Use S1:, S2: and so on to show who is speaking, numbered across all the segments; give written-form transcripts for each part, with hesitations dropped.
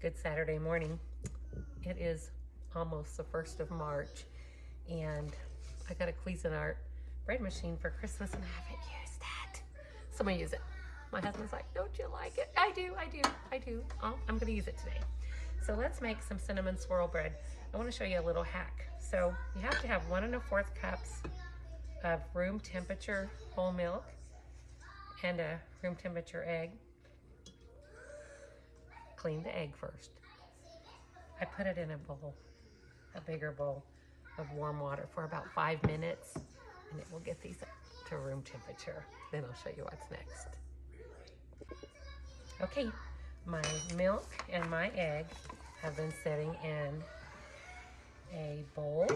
S1: Good Saturday morning. It is almost the 1st of March, and I got a Cuisinart bread machine for Christmas, and I haven't used it. So I'm gonna use it. My husband's like, don't you like it? I do. Oh, I'm gonna use it today. So let's make some cinnamon swirl bread. I wanna show you a little hack. So you have to have 1 1/4 cups of room temperature whole milk and a room temperature egg. Clean the egg first. I put it in a bowl, a bigger bowl of warm water for about 5 minutes, and it will get these up to room temperature. Then I'll show you what's next. Okay, my milk and my egg have been sitting in a bowl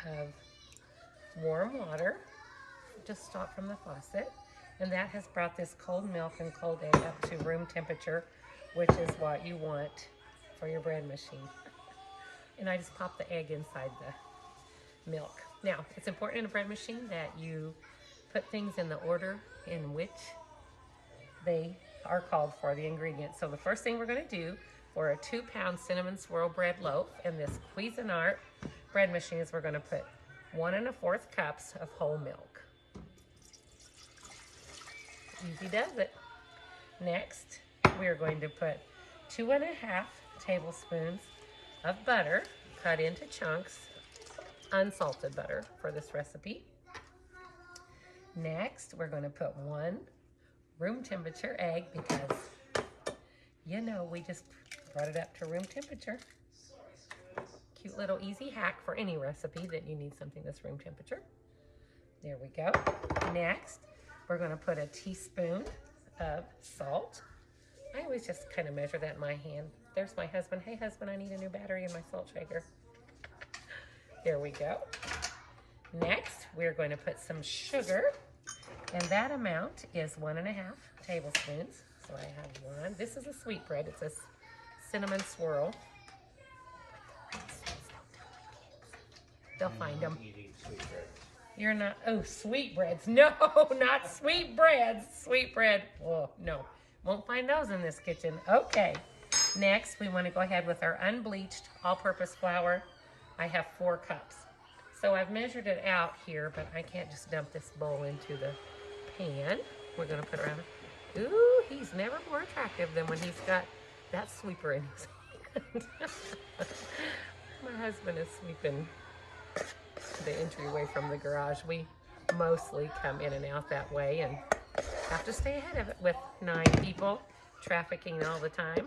S1: of warm water, just stopped from the faucet, and that has brought this cold milk and cold egg up to room temperature, which is what you want for your bread machine. And I just pop the egg inside the milk. Now, it's important in a bread machine that you put things in the order in which they are called for, the ingredients. So the first thing we're gonna do for a 2-pound cinnamon swirl bread loaf in this Cuisinart bread machine is we're gonna put 1 1/4 cups of whole milk. Easy does it. Next, we are going to put 2 1/2 tablespoons of butter cut into chunks, unsalted butter for this recipe. Next, we're going to put 1 room temperature egg because, you know, we just brought it up to room temperature. Cute little easy hack for any recipe that you need something that's room temperature. There we go. Next, we're going to put a teaspoon of salt. I always just kind of measure that in my hand. There's my husband. Hey, husband, I need a new battery in my salt shaker. There we go. Next, we're going to put some sugar, and that amount is 1 1/2 tablespoons. So I have 1. This is a sweetbread. It's a cinnamon swirl. They'll find them. You're not, oh, sweetbreads. No, not sweetbreads. Sweetbread. Oh, no. Won't find those in this kitchen. Okay. Next, we want to go ahead with our unbleached all-purpose flour. I have 4 cups. So I've measured it out here, but I can't just dump this bowl into the pan. We're going to put it around. Ooh, he's never more attractive than when he's got that sweeper in his hand. My husband is sweeping the entryway from the garage. We mostly come in and out that way and have to stay ahead of it with 9 people trafficking all the time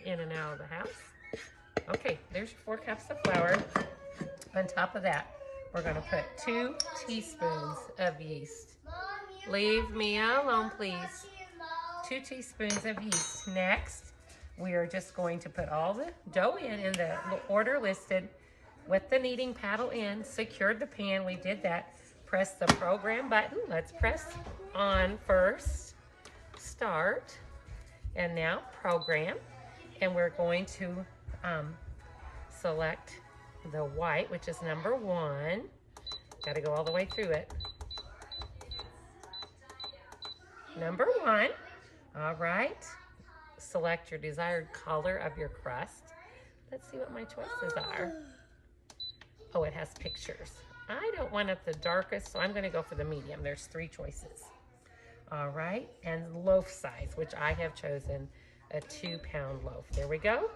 S1: in and out of the house. Okay, there's your 4 cups of flour. On top of that, we're going to put 2 teaspoons of yeast. Leave me alone, please. 2 teaspoons of yeast. Next, we are just going to put all the dough in the order listed with the kneading paddle in. Secured the pan. We did that. Press the program button. Let's press on first. Start. And now program. And we're going to select the white, which is number 1. Got to go all the way through it. Number 1. All right. Select your desired color of your crust. Let's see what my choices are. Oh, it has pictures. I don't want it the darkest, so I'm going to go for the medium. There's 3 choices. All right. And loaf size, which I have chosen a 2-pound loaf. There we go.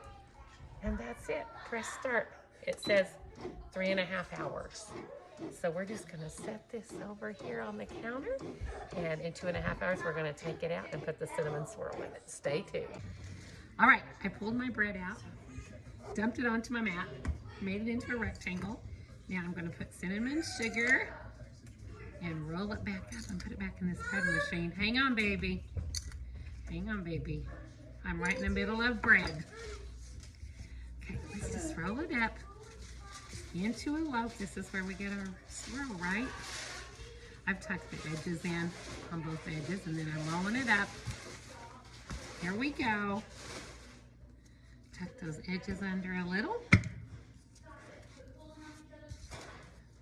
S1: And that's it. Press start. It says 3 1/2 hours. So we're just going to set this over here on the counter. And in 2 1/2 hours, we're going to take it out and put the cinnamon swirl in it. Stay tuned. All right. I pulled my bread out, dumped it onto my mat, made it into a rectangle. Now I'm going to put cinnamon sugar and roll it back up and put it back in this bread machine. Hang on, baby. Hang on, baby. I'm right in the middle of bread. Okay, let's just roll it up into a loaf. This is where we get our swirl, right? I've tucked the edges in on both edges, and then I'm rolling it up. Here we go. Tuck those edges under a little.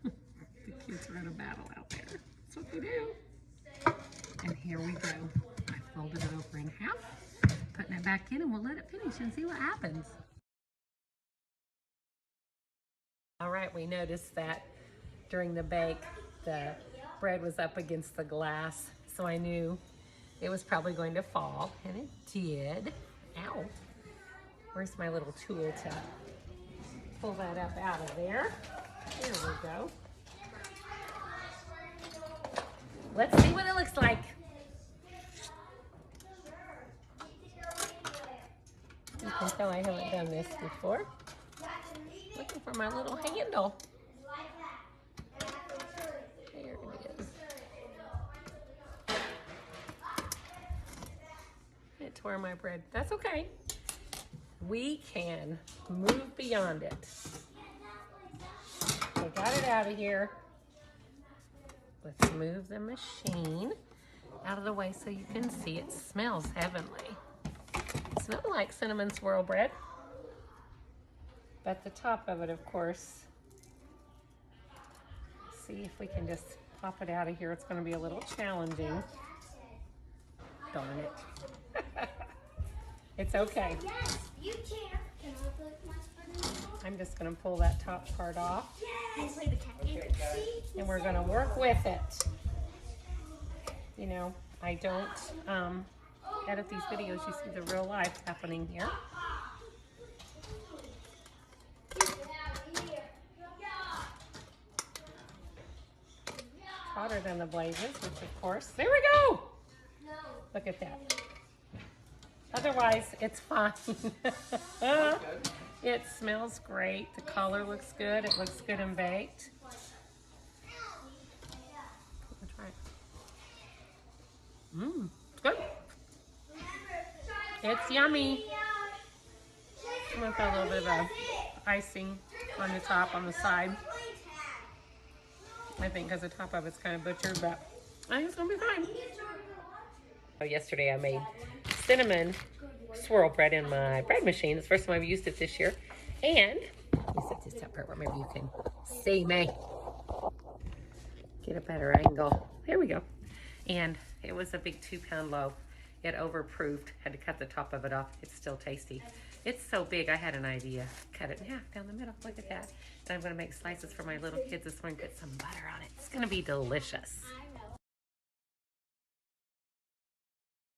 S1: The kids are in a battle out there. That's what they do. And here we go. I folded it over in half. putting it back in and we'll let it finish and see what happens. All right, we noticed that during the bake, the bread was up against the glass, so I knew it was probably going to fall, and it did. Ow. Where's my little tool to pull that up out of there? There we go. Let's see what it looks like. You can tell I haven't done this before. Looking for my little handle. There it is. It tore my bread. That's okay. We can move beyond it. I got it out of here. Let's move the machine out of the way so you can see it smells heavenly. It smells like cinnamon swirl bread. But the top of it, of course, see if we can just pop it out of here. It's going to be a little challenging. Darn it. It's okay.
S2: Yes, you can. Can I put my spoon?
S1: I'm just going to pull that top part off.
S2: Yes.
S1: And we're going to work with it. You know, I don't edit these videos. You see the real life happening here. Hotter than the blazes, which of course, there we go. Look at that. Otherwise, it's fine. It smells great. The color looks good. It looks good and baked. Let's try it. Mmm, good. It's yummy. I'm gonna put a little bit of icing on the top, on the side. I think because the top of it's kind of butchered, but I think it's gonna be fine. Oh, yesterday I made cinnamon swirl bread in my bread machine. It's the first time I've used it this year. And let me set this up here where maybe you can see me. Get a better angle. There we go. And it was a big 2-pound loaf. It overproofed. Had to cut the top of it off. It's still tasty. It's so big, I had an idea. Cut it in half down the middle. Look at that. And I'm going to make slices for my little kids this morning. Put some butter on it. It's going to be delicious.